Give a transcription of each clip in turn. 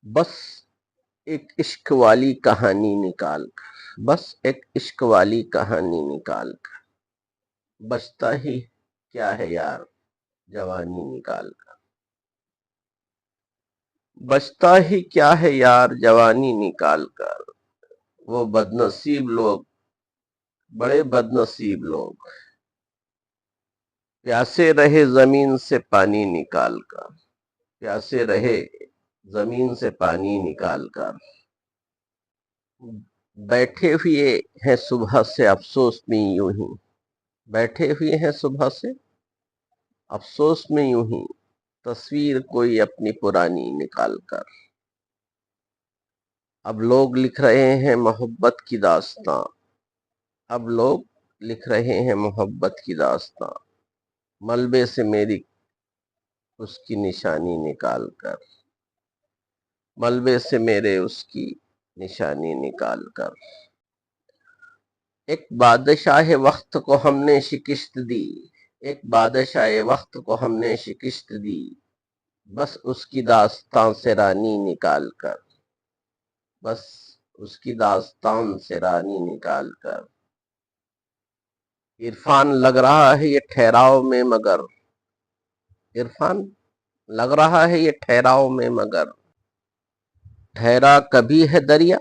بس ایک عشق والی کہانی نکال کر، بس ایک عشق والی کہانی نکال کر، بچتا ہی کیا ہے یار جوانی نکال کر، بچتا ہی کیا ہے یار جوانی نکال کر، وہ بدنصیب لوگ، بڑے بدنصیب لوگ، پیاسے رہے زمین سے پانی نکال کر، پیاسے رہے زمین سے پانی نکال کر، بیٹھے ہوئے ہیں صبح سے افسوس میں یوں ہی، بیٹھے ہوئے ہیں صبح سے افسوس میں یوں ہی، تصویر کوئی اپنی پرانی نکال کر، اب لوگ لکھ رہے ہیں محبت کی داستاں، اب لوگ لکھ رہے ہیں محبت کی داستاں، ملبے سے میری اس کی نشانی نکال کر، ملبے سے میرے اس کی نشانی نکال کر، ایک بادشاہ وقت کو ہم نے شکست دی، ایک بادشاہ وقت کو ہم نے شکست دی، بس اس کی داستان سے رانی نکال کر، بس اس کی داستان سے رانی نکال کر، عرفان لگ رہا ہے یہ ٹھہراؤ میں مگر، عرفان لگ رہا ہے یہ ٹھہراؤ میں مگر، ٹھہرا کبھی ہے دریا،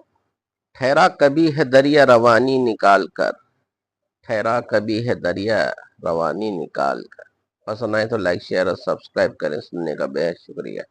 ٹھہرا کبھی ہے دریا روانی نکال کر، ٹھہرا کبھی ہے دریا روانی نکال کر۔ پسند آئے تو لائک شیئر اور سبسکرائب کریں۔ سننے کا بہت شکریہ۔